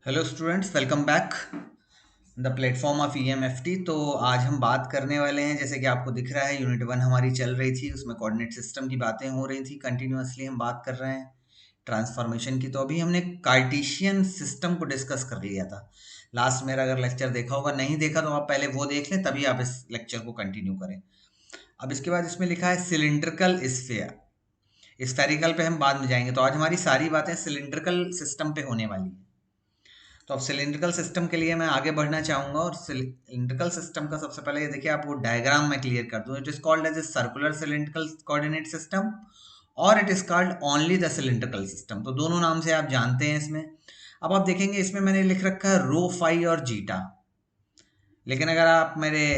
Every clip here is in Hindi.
Hello students, welcome back the platform of EMFT. तो आज हम बात करने वाले हैं, जैसे कि आपको दिख रहा है, यूनिट 1 हमारी चल रही थी, उसमें कोऑर्डिनेट सिस्टम की बातें हो रही थी। कंटिन्यूअसली हम बात कर रहे हैं ट्रांसफॉर्मेशन की। तो अभी हमने कार्टेशियन सिस्टम को डिस्कस कर लिया था लास्ट। मेरा अगर लेक्चर देखा होगा, नहीं देखा तो आप पहले वो देख लें, तभी आप इस लेक्चर को कंटिन्यू करें। अब इसके बाद इसमें लिखा है सिलिंड्रिकल स्फीयर। स्फेरिकल पे हम बाद में जाएंगे। तो आज हमारी सारी बातें सिलिंड्रिकल सिस्टम पे होने वाली है। तो अब सिलिंड्रिकल सिस्टम के लिए मैं आगे बढ़ना चाहूंगा, और सिलिंड्रिकल सिस्टम का सबसे पहले ये देखिए, आपको डायग्राम में क्लियर कर दूं। It is called as a circular cylindrical coordinate system, और it is called only the cylindrical system. तो दोनों नाम से आप जानते हैं इसमें। अब आप देखेंगे इसमें मैंने लिख रखा है रो, फाई और जीटा। लेकिन अगर आप मेरे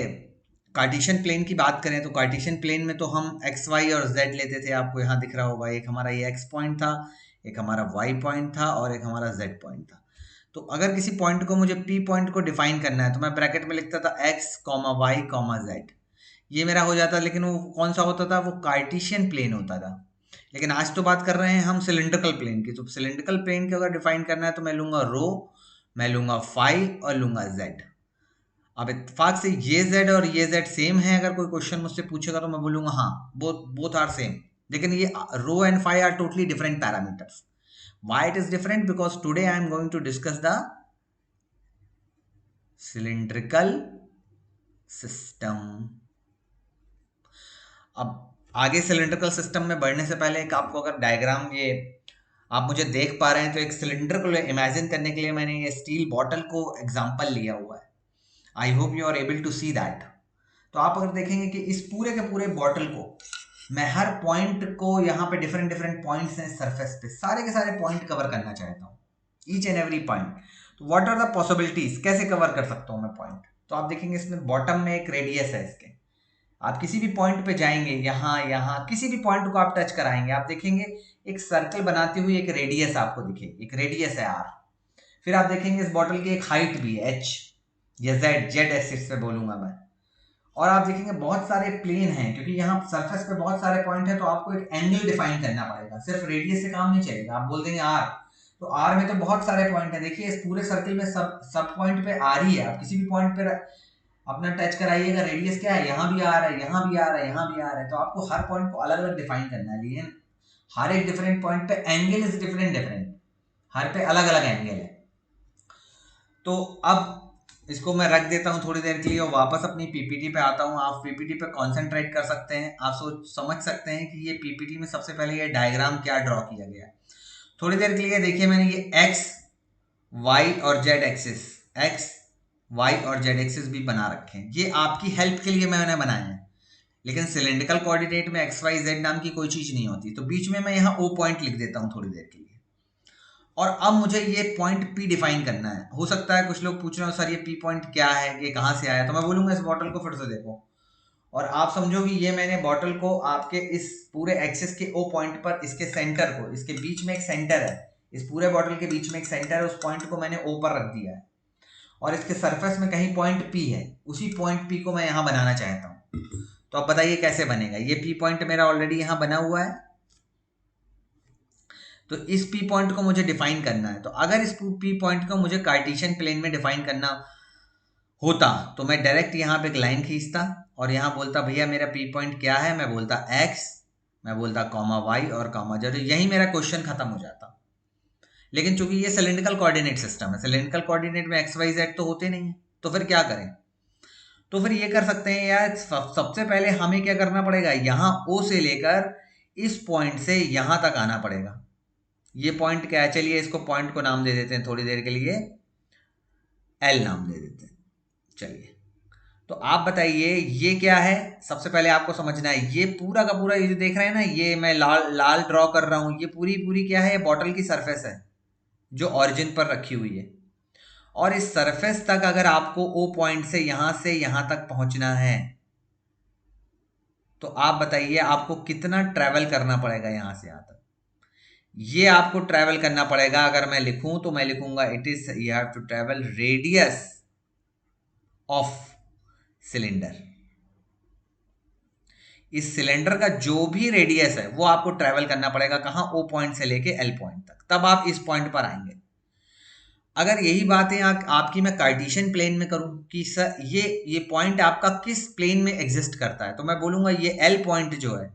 कार्टेशियन प्लेन की बात करें, तो कार्टेशियन प्लेन में तो हम एक्स, वाई और जेड लेते थे। आपको यहाँ दिख रहा होगा, एक हमारा ये एक्स पॉइंट था, एक हमारा वाई पॉइंट था, और एक हमारा जेड पॉइंट था। तो अगर किसी पॉइंट को, मुझे पी पॉइंट को डिफाइन करना है, तो मैं ब्रैकेट में लिखता था X comma Y comma Z. ये मेरा हो जाता। लेकिन वो कौन सा होता था? वो कार्टेशियन प्लेन होता था। लेकिन आज तो बात कर रहे हैं हम सिलिंड्रिकल प्लेन की। तो सिलिंड्रिकल प्लेन को अगर डिफाइन करना है, तो मैं लूंगा रो, मैं लूंगा फाई और लूंगा जेड। अब इत्तेफाक से ये जेड और ये जेड सेम है। अगर कोई क्वेश्चन मुझसे पूछेगा तो मैं बोलूंगा हाँ, बोथ बोथ आर सेम। लेकिन ये rho and phi are totally different parameters. Why it is different? Because today I am going to discuss the cylindrical system. अब आगे सिलिंड्रिकल सिस्टम में बढ़ने से पहले एक आपको अगर डायग्राम, ये आप मुझे देख पा रहे हैं, तो एक सिलेंडर को इमेजिन करने के लिए मैंने ये स्टील बॉटल को एग्जांपल लिया हुआ है। I hope you are able to see that. तो आप अगर देखेंगे कि इस पूरे के पूरे बॉटल को मैं हर पॉइंट को, यहाँ पे डिफरेंट डिफरेंट पॉइंट्स हैं सरफेस पे, सारे के सारे पॉइंट कवर करना चाहता हूँ, ईच एंड एवरी पॉइंट। तो व्हाट आर द पॉसिबिलिटीज, कैसे कवर कर सकता हूँ मैं पॉइंट? तो आप देखेंगे इसमें बॉटम में एक रेडियस है इसके। आप किसी भी पॉइंट पे जाएंगे, यहाँ यहाँ किसी भी पॉइंट को आप टच कराएंगे, आप देखेंगे एक सर्कल बनाती हुई एक रेडियस आपको दिखेगी, एक रेडियस है आर। फिर आप देखेंगे इस बॉटल की एक हाइट भी है एच या जेड, जेड एक्सिस पे बोलूंगा मैं। और आप देखेंगे बहुत सारे प्लेन हैं, क्योंकि यहाँ सरफेस पे बहुत सारे पॉइंट है, तो आपको एक एंगल डिफाइन करना पड़ेगा। सिर्फ रेडियस से काम नहीं चलेगा। आप बोल देंगे आर, तो आर में तो बहुत सारे पॉइंट है। देखिए इस पूरे सर्कल में सब सब पॉइंट पे आर ही है। आप किसी भी पॉइंट पे अपना टच कराइएगा, रेडियस क्या है, यहाँ भी आ रहा है, यहाँ भी आ रहा है, यहाँ भी आ रहा है। तो आपको हर पॉइंट को अलग अलग डिफाइन करना है। लेकिन हर एक डिफरेंट पॉइंट पे एंगल इज डिफरेंट डिफरेंट, हर पे अलग अलग एंगल है। तो अब इसको मैं रख देता हूँ थोड़ी देर के लिए, और वापस अपनी पीपीटी पे आता हूँ। आप पीपीटी पे कंसंट्रेट कर सकते हैं। आप सोच समझ सकते हैं कि ये पीपीटी में सबसे पहले ये डायग्राम क्या ड्रॉ किया गया है। थोड़ी देर के लिए देखिए, मैंने ये एक्स, वाई और जेड एक्सिस, एक्स, वाई और जेड एक्सिस भी बना रखे हैं। ये आपकी हेल्प के लिए मैंने बनाए हैं। लेकिन सिलेंड्रिकल कोऑर्डिनेट में एक्स, वाई, जेड नाम की कोई चीज नहीं होती। तो बीच में मैं यहाँ ओ पॉइंट लिख देता हूँ थोड़ी देर के लिए। और अब मुझे ये पॉइंट पी डिफाइन करना है। हो सकता है कुछ लोग पूछ रहे हो, सर ये पी पॉइंट क्या है, ये कहाँ से आया? तो मैं बोलूंगा इस बॉटल को फिर से देखो, और आप समझो कि ये मैंने बॉटल को आपके इस पूरे एक्सिस के ओ पॉइंट पर, इसके सेंटर को, इसके बीच में एक सेंटर है, इस पूरे बॉटल के बीच में एक सेंटर है, उस पॉइंट को मैंने ओ पर रख दिया है। और इसके सरफेस में कहीं पॉइंट पी है, उसी पॉइंट पी को मैं यहाँ बनाना चाहता हूँ। तो अब बताइए कैसे बनेगा? ये पी पॉइंट मेरा ऑलरेडी यहाँ बना हुआ है। तो इस पी पॉइंट को मुझे डिफाइन करना है। तो अगर इस पी पॉइंट को मुझे कार्टेशियन प्लेन में डिफाइन करना होता, तो मैं डायरेक्ट यहाँ पे एक लाइन खींचता और यहाँ बोलता भैया मेरा पी पॉइंट क्या है। मैं बोलता एक्स, मैं बोलता कॉमा वाई और कॉमा जेड, यही मेरा क्वेश्चन खत्म हो जाता। लेकिन चूंकि ये सिलिंड्रिकल कोऑर्डिनेट सिस्टम है, सिलिंड्रिकल कोऑर्डिनेट में एक्स, वाई, जेड तो होते नहीं है, तो फिर क्या करें? तो फिर ये कर सकते हैं यार, सबसे पहले हमें क्या करना पड़ेगा, यहाँ ओ से लेकर इस पॉइंट से यहाँ तक आना पड़ेगा। ये पॉइंट क्या है? चलिए इसको पॉइंट को नाम दे देते हैं थोड़ी देर के लिए, एल नाम दे देते हैं। चलिए, तो आप बताइए ये क्या है? सबसे पहले आपको समझना है, ये पूरा का पूरा, ये जो देख रहे हैं ना, ये मैं लाल लाल ड्रॉ कर रहा हूं, ये पूरी पूरी क्या है? ये बॉटल की सरफेस है जो ऑरिजिन पर रखी हुई है। और इस सरफेस तक अगर आपको ओ पॉइंट से यहां तक पहुंचना है, तो आप बताइए आपको कितना ट्रेवल करना पड़ेगा यहां से यहां तक? ये आपको ट्रेवल करना पड़ेगा। अगर मैं लिखूं तो मैं लिखूंगा it is you have to travel radius of cylinder. इस सिलेंडर का जो भी रेडियस है वो आपको ट्रेवल करना पड़ेगा, कहां? ओ पॉइंट से लेके एल पॉइंट तक, तब आप इस पॉइंट पर आएंगे। अगर यही बात है आपकी मैं कार्टेशियन प्लेन में करूं कि सर ये पॉइंट आपका किस प्लेन में एग्जिस्ट करता है, तो मैं बोलूंगा ये एल पॉइंट जो है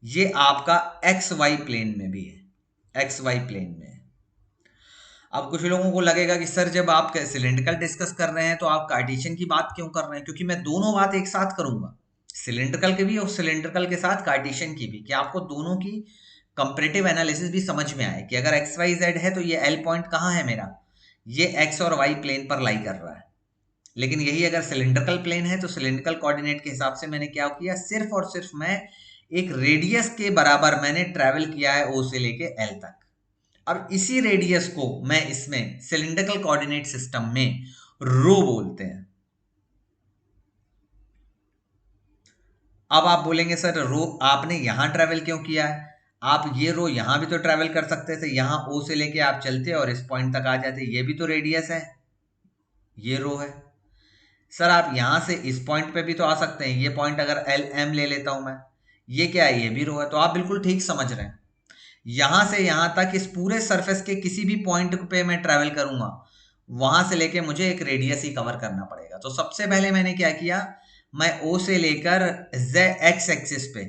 ये आपका एक्स वाई प्लेन में भी है, एक्स वाई प्लेन में है। अब कुछ लोगों को लगेगा कि सर जब आप सिलेंड्रिकल डिस्कस कर रहे हैं तो आप कार्टेशियन की बात क्यों कर रहे हैं, क्योंकि मैं दोनों बात एक साथ करूंगा, सिलेंड्रिकल के भी और सिलेंड्रिकल के साथ कार्टेशियन की भी, कि आपको दोनों की कंपैरेटिव एनालिसिस भी समझ में आए कि अगर एक्स वाई जेड है तो ये एल पॉइंट कहाँ है मेरा, ये एक्स और वाई प्लेन पर लाई कर रहा है। लेकिन यही अगर सिलेंड्रिकल प्लेन है तो सिलेंड्रिकल कोऑर्डिनेट के हिसाब से मैंने क्या किया, सिर्फ और सिर्फ मैं एक रेडियस के बराबर मैंने ट्रेवल किया है ओ से लेके एल तक। अब इसी रेडियस को मैं इसमें सिलेंड्रिकल कोऑर्डिनेट सिस्टम में रो बोलते हैं। अब आप बोलेंगे सर रो आपने यहां ट्रेवल क्यों किया है, आप ये रो यहां भी तो ट्रेवल कर सकते थे, यहां ओ से लेके आप चलते और इस पॉइंट तक आ जाते, ये भी तो रेडियस है, ये रो है। सर आप यहां से इस पॉइंट पे भी तो आ सकते हैं, ये पॉइंट अगर एल एम ले लेता हूं मैं, ये क्या है, ये भी रो है। तो आप बिल्कुल ठीक समझ रहे हैं, यहां से यहां तक इस पूरे सरफेस के किसी भी पॉइंट पे मैं ट्रेवल करूंगा, वहां से लेके मुझे एक रेडियस ही कवर करना पड़ेगा। तो सबसे पहले मैंने क्या किया, मैं ओ से लेकर जेड एक्स एक्सिस पे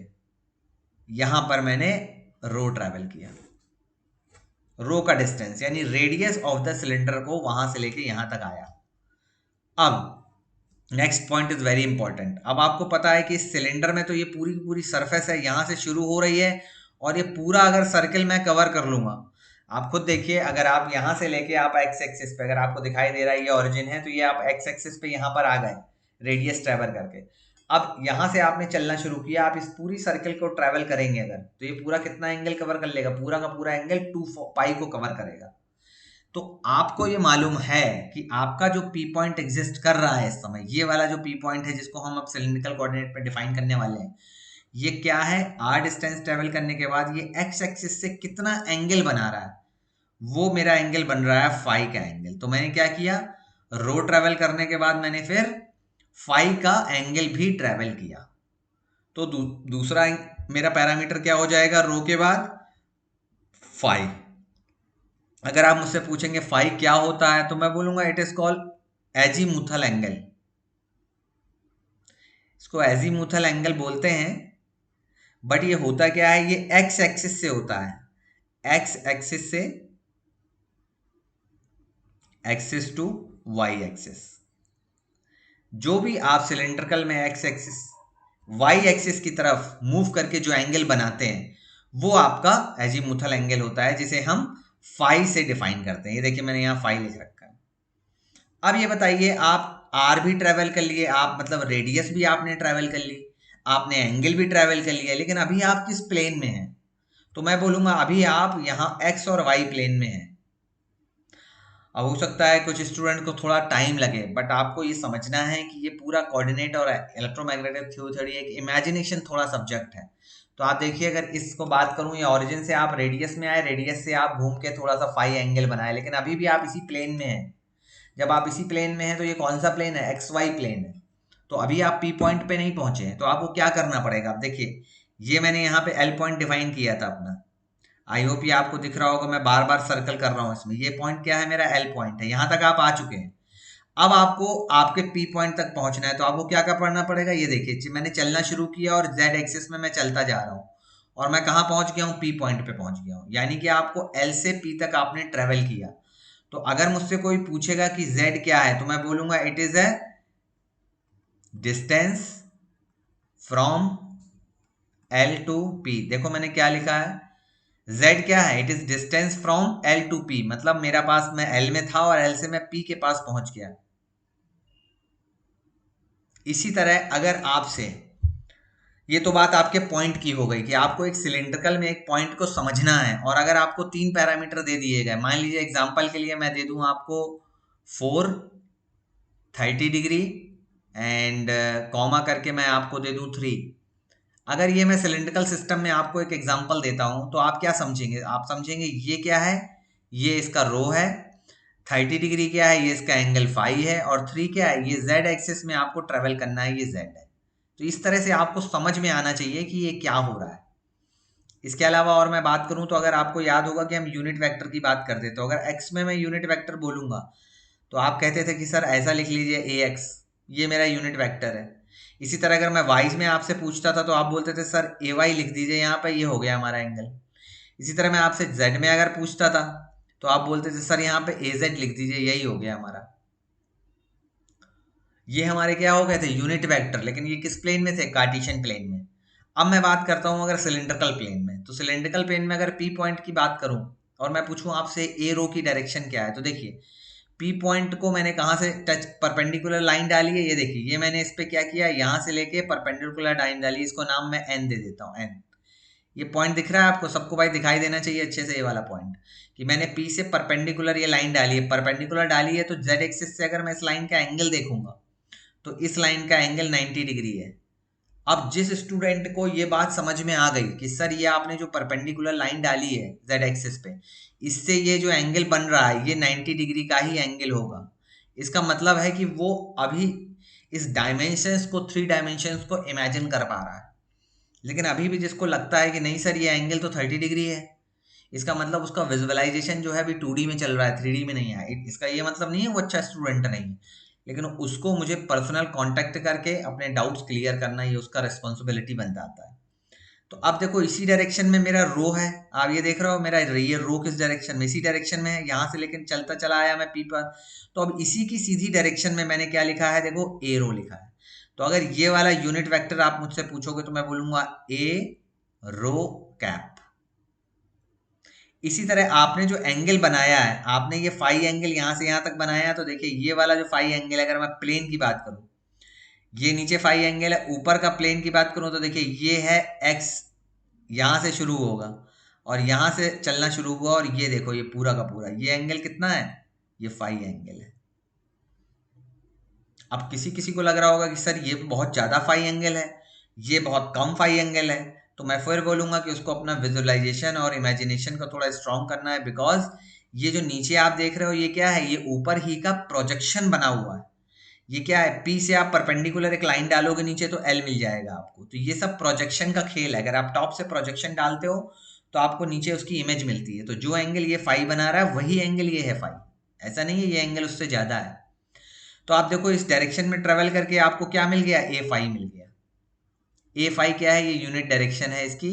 यहां पर मैंने रो ट्रेवल किया, रो का डिस्टेंस यानी रेडियस ऑफ द सिलेंडर को वहां से लेके यहां तक आया। अब next point is very important. अब आपको पता है कि इस सिलेंडर में तो ये पूरी की पूरी सरफेस है, यहां से शुरू हो रही है और ये पूरा अगर सर्किल मैं कवर कर लूंगा, आप खुद देखिए, अगर आप यहां से लेके आप एक्स एक्सिस पे, अगर आपको दिखाई दे रहा है ये ओरिजिन है, तो ये आप एक्स एक्सिस पे यहां पर आ गए रेडियस ट्रेवल करके। अब यहां से आपने चलना शुरू किया, आप इस पूरी सर्किल को ट्रेवल करेंगे अगर, तो ये पूरा कितना एंगल कवर कर लेगा, पूरा का पूरा एंगल 2 पाई को कवर करेगा। तो आपको ये मालूम है कि आपका जो पी पॉइंट एग्जिस्ट कर रहा है इस समय, ये वाला जो पी पॉइंट है जिसको हम अब सिलिंड्रिकल कोऑर्डिनेट पे डिफाइन करने वाले हैं, ये क्या है, आर डिस्टेंस ट्रेवल करने के बाद ये एक्स एक्सिस से कितना एंगल बना रहा है, वो मेरा एंगल बन रहा है फाई का एंगल। तो मैंने क्या किया, रो ट्रेवल करने के बाद मैंने फिर फाई का एंगल भी ट्रेवल किया। तो दूसरा मेरा पैरामीटर क्या हो जाएगा, रो के बाद फाई। अगर आप मुझसे पूछेंगे फाई क्या होता है, तो मैं बोलूंगा it is called azimuthal angle. इसको एजीमुथल एंगल बोलते हैं, बट ये होता क्या है, ये एक्स एक्सिस से होता है, एक्स एक्सिस से एक्सिस टू वाई एक्सिस। जो भी आप सिलेंड्रिकल में एक्स एक्सिस वाई एक्सिस की तरफ मूव करके जो एंगल बनाते हैं, वो आपका एजीमुथल एंगल होता है, जिसे हम फाई से डिफाइन करते हैं। ये देखिए मैंने यहां फाई लिख रखा है। अब ये बताइए, आप आर भी ट्रेवल कर लिए, आप मतलब रेडियस भी आपने ट्रेवल कर ली, आपने एंगल भी ट्रेवल कर लिया, लेकिन अभी आप किस प्लेन में हैं, तो मैं बोलूंगा अभी आप यहाँ एक्स और वाई प्लेन में हैं। अब हो सकता है कुछ स्टूडेंट को थोड़ा टाइम लगे, बट आपको ये समझना है कि ये पूरा कोऑर्डिनेट और इलेक्ट्रोमैग्नेटिक थ्योरी एक इमेजिनेशन थोड़ा सब्जेक्ट है। तो आप देखिए, अगर इसको बात करूं, या ओरिजिन से आप रेडियस में आए, रेडियस से आप घूम के थोड़ा सा फाई एंगल बनाए, लेकिन अभी भी आप इसी प्लेन में हैं। जब आप इसी प्लेन में हैं तो ये कौन सा प्लेन है, एक्स वाई प्लेन है। तो अभी आप पी पॉइंट पे नहीं पहुंचे हैं, तो आपको क्या करना पड़ेगा। अब देखिए, ये मैंने यहाँ पे एल पॉइंट डिफाइन किया था अपना, आई होप ये आपको दिख रहा होगा, मैं बार बार सर्कल कर रहा हूँ इसमें, ये पॉइंट क्या है, मेरा एल पॉइंट है, यहां तक आप आ चुके हैं। अब आपको आपके पी पॉइंट तक पहुंचना है, तो आपको क्या करना पड़ेगा, ये देखिए मैंने चलना शुरू किया और जेड एक्सिस में मैं चलता जा रहा हूँ, और मैं कहाँ पहुंच गया हूँ, पी पॉइंट पे पहुंच गया हूँ, यानी कि आपको एल से पी तक आपने ट्रेवल किया। तो अगर मुझसे कोई पूछेगा कि z क्या है, तो मैं बोलूंगा it is a distance from l to p। देखो मैंने क्या लिखा है, z क्या है, it is distance from l to p, मतलब मेरा पास मैं l में था और l से मैं p के पास पहुंच गया। इसी तरह अगर आपसे, ये तो बात आपके पॉइंट की हो गई कि आपको एक सिलिंड्रिकल में एक पॉइंट को समझना है, और अगर आपको 3 पैरामीटर दे दिए गए, मान लीजिए एग्जांपल के लिए मैं दे दूं आपको 4 30 डिग्री एंड कॉमा करके मैं आपको दे दूं 3। अगर ये मैं सिलिंड्रिकल सिस्टम में आपको एक एग्जांपल देता हूं, तो आप क्या समझेंगे, आप समझेंगे ये क्या है, ये इसका रो है, 30 डिग्री क्या है, ये इसका एंगल फाई है, और 3 क्या है, ये जेड एक्सिस में आपको ट्रेवल करना है, ये जेड है। तो इस तरह से आपको समझ में आना चाहिए कि ये क्या हो रहा है। इसके अलावा और मैं बात करूं तो अगर आपको याद होगा कि हम यूनिट वेक्टर की बात करते थे, तो अगर x में मैं यूनिट वेक्टर बोलूंगा तो आप कहते थे कि सर ऐसा लिख लीजिए ax, ये मेरा यूनिट वेक्टर है। इसी तरह अगर मैं y में आपसे पूछता था तो आप बोलते थे सर ay लिख दीजिए यहाँ पे, ये हो गया हमारा एंगल। इसी तरह मैं आपसे z में अगर पूछता था तो आप बोलते थे सर यहाँ पे az लिख दीजिए, यही हो गया हमारा। ये हमारे क्या हो गए थे, यूनिट वेक्टर, लेकिन ये किस प्लेन में थे, कार्टेशियन प्लेन में। अब मैं बात करता हूं अगर सिलिंड्रिकल प्लेन में, तो सिलिंड्रिकल प्लेन में अगर पी पॉइंट की बात करूं और मैं पूछूं आपसे ए रो की डायरेक्शन क्या है, तो देखिए पी पॉइंट को मैंने कहां से टच, परपेंडिकुलर लाइन डाली है, ये देखिए, ये मैंने इस पे क्या किया, यहां से लेके परपेंडिकुलर लाइन डाली, इसको नाम मैं एन दे देता हूं, एन। ये पॉइंट दिख रहा है आपको, सबको भाई दिखाई देना चाहिए अच्छे से, ये वाला पॉइंट कि मैंने पी से परपेंडिकुलर ये लाइन डाली है, परपेंडिकुलर डाली है, तो जेड एक्सिस से अगर मैं इस लाइन का एंगल देखूंगा तो इस लाइन का एंगल 90 डिग्री है। अब जिस स्टूडेंट को ये बात समझ में आ गई कि सर ये आपने जो परपेंडिकुलर लाइन डाली है जेड एक्सिस पे, इससे ये जो एंगल बन रहा है ये 90 डिग्री का ही एंगल होगा, इसका मतलब है कि वो अभी इस डायमेंशंस को, 3 डायमेंशंस को इमेजिन कर पा रहा है। लेकिन अभी भी जिसको लगता है कि नहीं सर ये एंगल तो 30 डिग्री है, इसका मतलब उसका विजुअलाइजेशन जो है अभी 2D में चल रहा है, 3D में नहीं है। इसका ये मतलब नहीं है वो अच्छा स्टूडेंट नहीं है, लेकिन उसको मुझे पर्सनल कांटेक्ट करके अपने डाउट्स क्लियर करना, ये उसका रिस्पॉन्सिबिलिटी बन जाता है। तो अब देखो इसी डायरेक्शन में मेरा रो है, आप ये देख रहे हो मेरा ये रो किस डायरेक्शन में, इसी डायरेक्शन में है, यहाँ से लेकर चलता चला आया मैं पी पर। तो अब इसी की सीधी डायरेक्शन में मैंने क्या लिखा है, देखो ए रो लिखा है। तो अगर ये वाला यूनिट वेक्टर आप मुझसे पूछोगे तो मैं बोलूंगा ए रो कैप। इसी तरह आपने जो एंगल बनाया है, आपने ये फाई एंगल यहां से यहां तक बनाया है, तो देखिए ये वाला जो फाई एंगल है, अगर मैं प्लेन की बात करूं, ये नीचे फाई एंगल है, ऊपर का प्लेन की बात करूं तो देखिए ये है एक्स, यहां से शुरू होगा और यहां से चलना शुरू हुआ, और ये देखो ये पूरा का पूरा ये एंगल कितना है, ये फाई एंगल है। अब किसी किसी को लग रहा होगा कि सर ये बहुत ज्यादा फाई एंगल है, ये बहुत कम फाई एंगल है, तो मैं फिर बोलूंगा कि उसको अपना विजुअलाइजेशन और इमेजिनेशन को थोड़ा स्ट्रॉन्ग करना है, बिकॉज ये जो नीचे आप देख रहे हो ये क्या है, ये ऊपर ही का प्रोजेक्शन बना हुआ है। ये क्या है, पी से आप परपेंडिकुलर एक लाइन डालोगे नीचे तो एल मिल जाएगा आपको, तो ये सब प्रोजेक्शन का खेल है। अगर आप टॉप से प्रोजेक्शन डालते हो तो आपको नीचे उसकी इमेज मिलती है, तो जो एंगल ये फाई बना रहा है वही एंगल ये है फाई, ऐसा नहीं है ये एंगल उससे ज्यादा है। तो आप देखो इस डायरेक्शन में ट्रेवल करके आपको क्या मिल गया, ए फाई मिल गया। ए फाई क्या है, ये यूनिट डायरेक्शन है इसकी,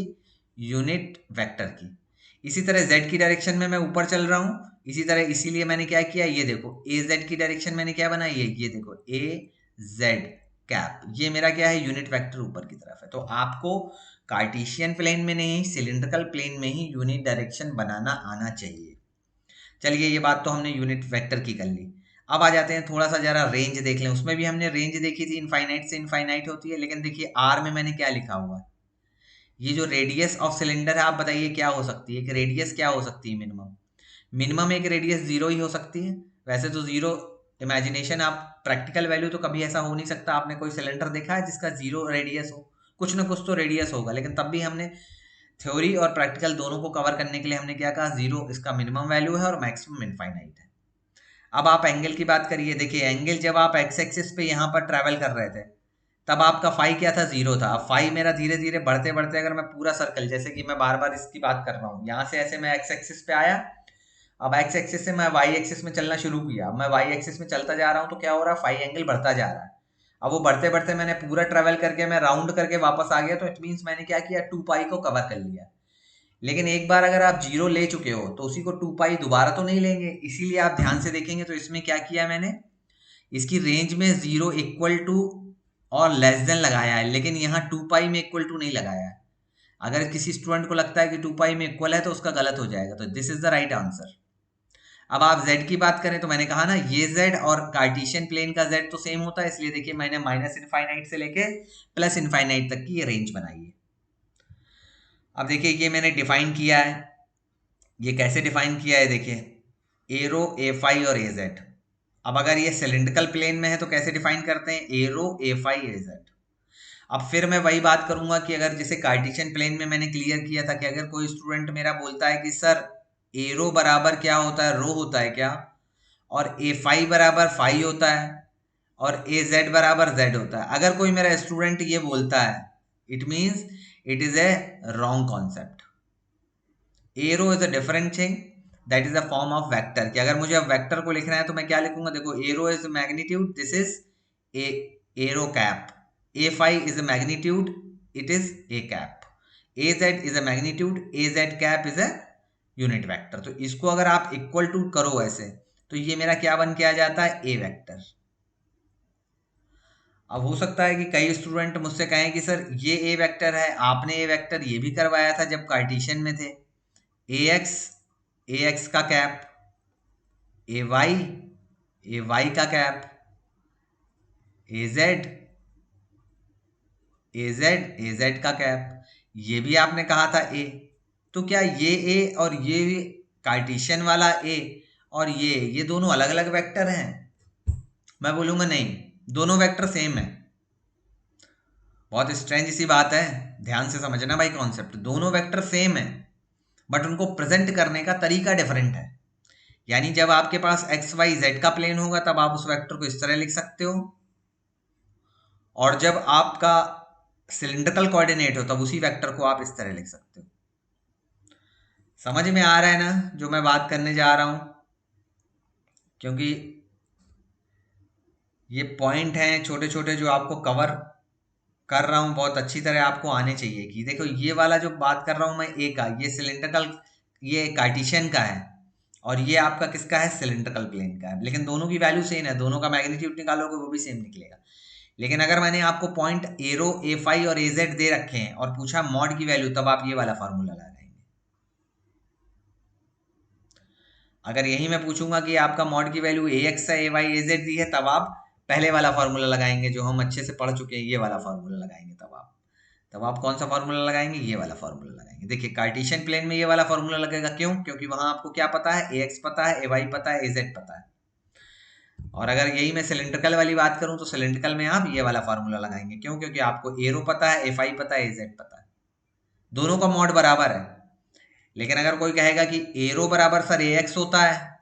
यूनिट वेक्टर की। इसी तरह जेड की डायरेक्शन में मैं ऊपर चल रहा हूं, इसी तरह इसीलिए मैंने क्या किया, ये देखो ए जेड की डायरेक्शन मैंने क्या बनाई है, ये देखो ए जेड कैप, ये मेरा क्या है, यूनिट वेक्टर ऊपर की तरफ है। तो आपको कार्टेशियन प्लेन में नहीं, सिलिंड्रिकल प्लेन में ही यूनिट डायरेक्शन बनाना आना चाहिए। चलिए ये बात तो हमने यूनिट वेक्टर की कर ली। अब आ जाते हैं थोड़ा सा जरा रेंज देख लें, उसमें भी हमने रेंज देखी थी, इनफाइनाइट से इनफाइनाइट होती है, लेकिन देखिए आर में मैंने क्या लिखा हुआ है, ये जो रेडियस ऑफ सिलेंडर है, आप बताइए क्या हो सकती है, कि रेडियस क्या हो सकती है, मिनिमम मिनिमम एक रेडियस जीरो ही हो सकती है। वैसे तो जीरो इमेजिनेशन, आप प्रैक्टिकल वैल्यू तो कभी ऐसा हो नहीं सकता, आपने कोई सिलेंडर देखा है जिसका जीरो रेडियस हो, कुछ ना कुछ तो रेडियस होगा, लेकिन तब भी हमने थ्योरी और प्रैक्टिकल दोनों को कवर करने के लिए हमने क्या कहा, जीरो इसका मिनिमम वैल्यू है और मैक्सिमम इनफाइनाइट है। अब आप एंगल की बात करिए, देखिए एंगल जब आप एक्स एक्सिस पे यहाँ पर ट्रैवल कर रहे थे तब आपका फाई क्या था, जीरो था। अब फाई मेरा धीरे धीरे बढ़ते बढ़ते, अगर मैं पूरा सर्कल, जैसे कि मैं बार बार इसकी बात कर रहा हूँ, यहाँ से ऐसे मैं एक्स एक्सिस पे आया, अब एक्स एक्सिस से मैं वाई एक्सिस में चलना शुरू किया, अब मैं वाई एक्सिस में चलता जा रहा हूँ, तो क्या हो रहा है, फाई एंगल बढ़ता जा रहा है। अब वो बढ़ते बढ़ते मैंने पूरा ट्रेवल करके मैं राउंड करके वापस आ गया, तो इट मीन्स मैंने क्या किया, 2 पाई को कवर कर लिया। लेकिन एक बार अगर आप जीरो ले चुके हो तो उसी को 2 पाई दोबारा तो नहीं लेंगे, इसीलिए आप ध्यान से देखेंगे तो इसमें क्या किया मैंने, इसकी रेंज में जीरो इक्वल टू और लेस देन लगाया है, लेकिन यहाँ 2 पाई में इक्वल टू नहीं लगाया है। अगर किसी स्टूडेंट को लगता है कि 2 पाई में इक्वल है तो उसका गलत हो जाएगा, तो this is the right answer. अब आप z की बात करें तो मैंने कहा ना, ये z और कार्टेशियन प्लेन का z तो सेम होता है, इसलिए देखिए मैंने माइनस इनफाइनाइट से लेके प्लस इनफाइनाइट तक की ये रेंज बनाई है। अब देखिए ये मैंने डिफाइन किया है, ये कैसे डिफाइन किया है, देखिए ए रो ए फाई और ए जेड। अब अगर ये सिलिंड्रिकल प्लेन में है तो कैसे डिफाइन करते हैं, ए रो ए फाई ए जेड। अब फिर मैं वही बात करूंगा कि अगर जैसे कार्टेशियन प्लेन में मैंने क्लियर किया था कि अगर कोई स्टूडेंट मेरा बोलता है कि सर ए रो बराबर क्या होता है, रो होता है क्या, और ए फाई बराबर फाई होता है, और ए जेड बराबर जेड होता है, अगर कोई मेरा स्टूडेंट ये बोलता है, it means it is A wrong concept. Arrow is a different thing, that is a form of vector. कि अगर मुझे अब वेक्टर को लिखना है तो मैं क्या लिखूंगा, देखो a rho is magnitude, this is a a rho cap, a phi is a magnitude, it is a cap, a Z is a magnitude, a Z cap is a unit vector. तो इसको अगर आप इक्वल टू करो ऐसे तो ये मेरा क्या बन के आ जाता है, ए वेक्टर। अब हो सकता है कि कई स्टूडेंट मुझसे कहें कि सर ये ए वेक्टर है, आपने ए वेक्टर ये भी करवाया था जब कार्टेशियन में थे, ए एक्स का कैप, ए वाई का कैप, ए जेड का कैप, ये भी आपने कहा था ए। तो क्या ये ए और ये कार्टेशियन वाला ए और ये दोनों अलग अलग वेक्टर हैं? मैं बोलूंगा नहीं, दोनों वेक्टर सेम है। बहुत स्ट्रेंज सी बात है, ध्यान से समझना भाई कॉन्सेप्ट। दोनों वेक्टर सेम है बट उनको प्रेजेंट करने का तरीका डिफरेंट है। यानी जब आपके पास एक्स वाई जेड का प्लेन होगा तब आप उस वेक्टर को इस तरह लिख सकते हो, और जब आपका सिलिंड्रिकल कोऑर्डिनेट हो तब उसी वेक्टर को आप इस तरह लिख सकते हो। समझ में आ रहा है ना जो मैं बात करने जा रहा हूं? क्योंकि ये पॉइंट हैं छोटे छोटे जो आपको कवर कर रहा हूं, बहुत अच्छी तरह आपको आने चाहिए। कि देखो ये वाला जो बात कर रहा हूं मैं ए का, ये सिलिंड्रिकल, ये कार्टेशियन का है, और ये आपका किसका है, सिलिंड्रिकल प्लेन का है। लेकिन दोनों की वैल्यू सेम है, दोनों का मैग्नीट्यूड निकालोगे वो भी सेम निकलेगा। लेकिन अगर मैंने आपको पॉइंट एरो, ए फाई और ए जेड दे रखे हैं और पूछा मॉड की वैल्यू, तब आप ये वाला फार्मूला लगाएंगे। अगर यही मैं पूछूंगा कि आपका मॉड की वैल्यू ए एक्स है, ए वाई ए जेड दी है, तब आप पहले वाला फार्मूला लगाएंगे जो हम अच्छे से पढ़ चुके हैं, ये वाला फार्मूला लगाएंगे। तब आप कौन सा फार्मूला लगाएंगे, ये वाला फार्मूला लगाएंगे। देखिए कार्टेशियन प्लेन में ये वाला फार्मूला लगेगा, क्यों? क्योंकि वहां आपको क्या पता है, ए एक्स पता है, ए वाई पता है, ए जेड पता है। और अगर यही मैं सिलिंड्रिकल वाली बात करूं तो सिलिंड्रिकल में आप ये वाला फार्मूला लगाएंगे, क्यों? क्योंकि आपको एरो पता है, एफ आई पता है, ए जेड पता है, दोनों का मॉड बराबर है। लेकिन अगर कोई कहेगा कि एरो बराबर सर ए एक्स होता है,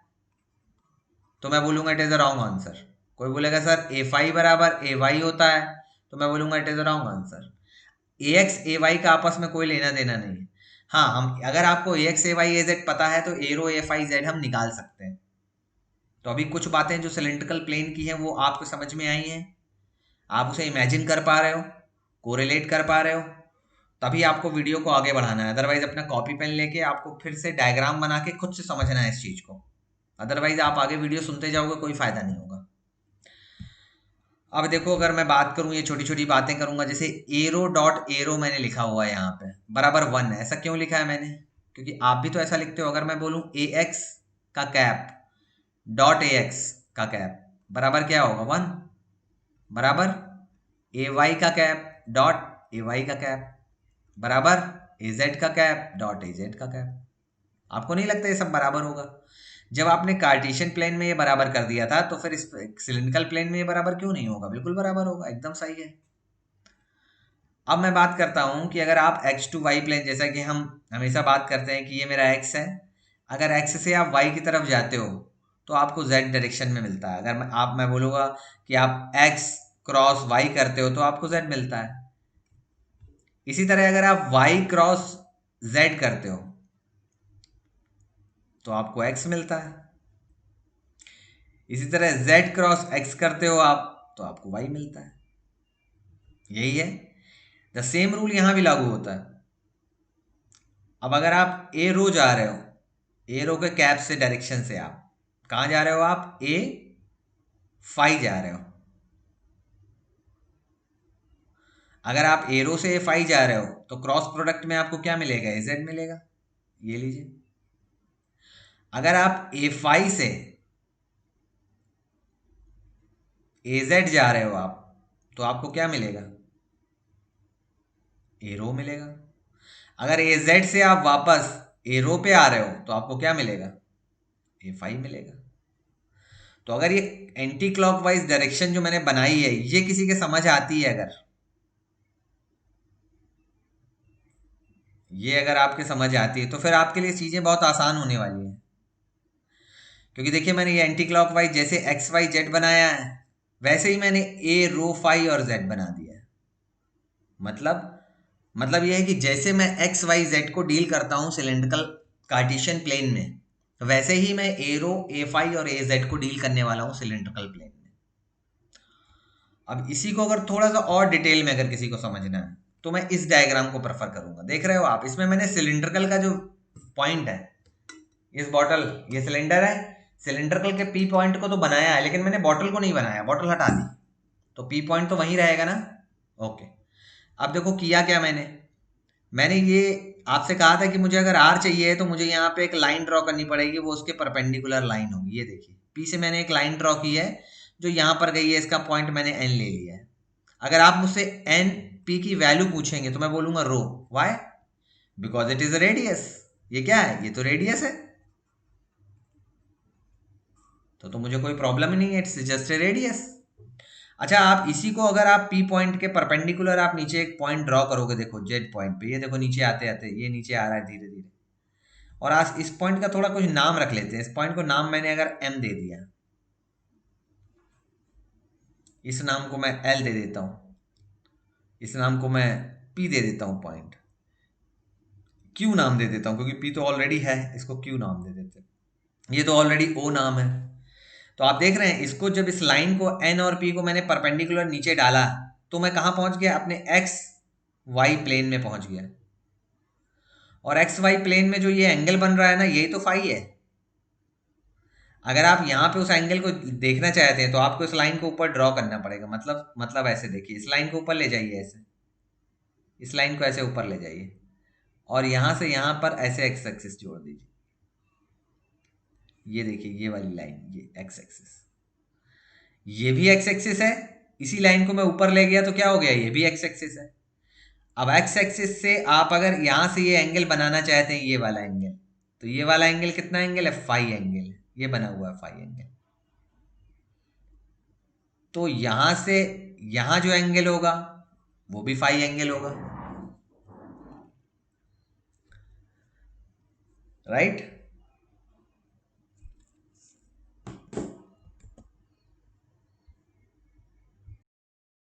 तो मैं बोलूंगा it is a wrong answer. कोई बोलेगा सर ए फाई बराबर ए वाई होता है, तो मैं बोलूंगा it is a wrong answer. A X a Y का आपस में कोई लेना देना नहीं है। हाँ, हम अगर आपको ए X a Y A Z पता है तो एरो एफ आई जेड हम निकाल सकते हैं। तो अभी कुछ बातें जो सिलिंड्रिकल प्लेन की हैं वो आपको समझ में आई हैं, आप उसे इमेजिन कर पा रहे हो, कोरिलेट कर पा रहे हो, तभी आपको वीडियो को आगे बढ़ाना है। अदरवाइज अपना कॉपी पेन लेके आपको फिर से डायग्राम बना के खुद से समझना है इस चीज को। अदरवाइज आप आगे वीडियो सुनते जाओगे, कोई फायदा नहीं होगा। अब देखो, अगर मैं बात करूं, ये छोटी छोटी बातें करूंगा, जैसे एरो डॉट एरो मैंने लिखा हुआ है यहाँ पे बराबर 1 है। ऐसा क्यों लिखा है मैंने? क्योंकि आप भी तो ऐसा लिखते हो। अगर मैं बोलूं ए एक्स का कैप डॉट ए एक्स का कैप बराबर क्या होगा, 1, बराबर ए वाई का कैप डॉट ए वाई का कैप बराबर ए जेड का कैप डॉट ए जेड का कैप। आपको नहीं लगता ये सब बराबर होगा? जब आपने कार्टेशियन प्लेन में ये बराबर कर दिया था तो फिर इस सिलिंड्रिकल प्लेन में ये बराबर क्यों नहीं होगा? बिल्कुल बराबर होगा, एकदम सही है। अब मैं बात करता हूं कि अगर आप एक्स टू वाई प्लेन, जैसा कि हम हमेशा बात करते हैं कि ये मेरा एक्स है, अगर एक्स से आप वाई की तरफ जाते हो तो आपको जेड डायरेक्शन में मिलता है। अगर मैं बोलूँगा कि आप एक्स क्रॉस वाई करते हो तो आपको जेड मिलता है। इसी तरह अगर आप वाई क्रॉस जेड करते हो तो आपको एक्स मिलता है। इसी तरह जेड क्रॉस एक्स करते हो आप तो आपको वाई मिलता है। यही है, द सेम रूल यहां भी लागू होता है। अब अगर आप ए रो जा रहे हो, ए रो के कैप से डायरेक्शन से आप कहां जा रहे हो, आप ए फाई जा रहे हो। अगर आप ए रो से ए फाई जा रहे हो तो क्रॉस प्रोडक्ट में आपको क्या मिलेगा, ए जेड मिलेगा। ये लीजिए, अगर आप ए फाई से ए जेड जा रहे हो आप तो आपको क्या मिलेगा, ए रो मिलेगा। अगर ए जेड से आप वापस ए रो पे आ रहे हो तो आपको क्या मिलेगा, ए फाई मिलेगा। तो अगर ये एंटी क्लॉकवाइज डायरेक्शन जो मैंने बनाई है ये किसी के समझ आती है, अगर ये अगर आपके समझ आती है तो फिर आपके लिए चीजें बहुत आसान होने वाली हैं। क्योंकि देखिए, मैंने ये एंटी क्लॉकवाइज जैसे एक्स वाई जेड बनाया है, वैसे ही मैंने ए रो फाई और जेड बना दिया है। मतलब ये है कि जैसे मैं एक्स वाई जेड को डील करता हूं सिलिंड्रिकल कार्टेशियन प्लेन में, वैसे ही मैं एरो ए फाई और ए जेड को डील करने वाला हूं सिलेंड्रिकल प्लेन में। अब इसी को अगर थोड़ा सा और डिटेल में अगर किसी को समझना है तो मैं इस डायग्राम को प्रेफर करूंगा। देख रहे हो आप, इसमें मैंने सिलिंड्रिकल का जो पॉइंट है, इस बॉटल, ये सिलेंडर है, सिलिंड्रिकल के पी पॉइंट को तो बनाया है, लेकिन मैंने बॉटल को नहीं बनाया, बॉटल हटा दी, तो पी पॉइंट तो वहीं रहेगा ना। ओके, अब देखो किया क्या मैंने ये आपसे कहा था कि मुझे अगर आर चाहिए तो मुझे यहाँ पे एक लाइन ड्रॉ करनी पड़ेगी, वो उसके परपेंडिकुलर लाइन होगी। ये देखिए, पी से मैंने एक लाइन ड्रॉ की है जो यहाँ पर गई है, इसका पॉइंट मैंने एन ले लिया है। अगर आप मुझसे एन पी की वैल्यू पूछेंगे तो मैं बोलूंगा rho. Why? Because it is a radius. ये क्या है? ये तो रेडियस है, तो मुझे कोई प्रॉब्लम ही नहीं है, इट्स जस्ट ए रेडियस। अच्छा, आप इसी को अगर आप पी पॉइंट के परपेंडिकुलर आप नीचे एक पॉइंट ड्रॉ करोगे, देखो जेड पॉइंट पे, ये देखो नीचे आते आते ये नीचे आ रहा है धीरे धीरे, और आज इस पॉइंट का थोड़ा कुछ नाम रख लेते हैं। इस पॉइंट को नाम मैंने अगर एम दे दिया, इस नाम को मैं एल दे देता हूं, इस नाम को मैं पी दे देता हूं, पॉइंट क्यू नाम दे देता हूं, क्योंकि पी तो ऑलरेडी है, इसको क्यू नाम दे देते हैं। ये तो ऑलरेडी ओ नाम है। तो आप देख रहे हैं, इसको जब इस लाइन को एन और पी को मैंने परपेंडिकुलर नीचे डाला तो मैं कहां पहुंच गया? अपने एक्स वाई प्लेन में पहुंच गया। और एक्स वाई प्लेन में जो ये एंगल बन रहा है ना, यही तो फाई है। अगर आप यहाँ पे उस एंगल को देखना चाहते हैं तो आपको इस लाइन को ऊपर ड्रॉ करना पड़ेगा। मतलब ऐसे देखिए, इस लाइन को ऊपर ले जाइए, ऐसे इस लाइन को ऐसे ऊपर ले जाइए, और यहां से यहां पर ऐसे एक्स एक्सिस जोड़ दीजिए। ये देखिए, ये वाली लाइन, ये एक्स एक्सिस, ये भी एक्स एक्सिस है। इसी लाइन को मैं ऊपर ले गया तो क्या हो गया? ये भी एक्स एक्सिस है। अब एक्स एक्सिस से आप अगर यहां से ये एंगल बनाना चाहते हैं, ये वाला एंगल, तो ये वाला एंगल कितना एंगल है? फाई एंगल है, ये बना हुआ है फाई एंगल। तो यहां से यहां जो एंगल होगा वो भी फाई एंगल होगा, राइट?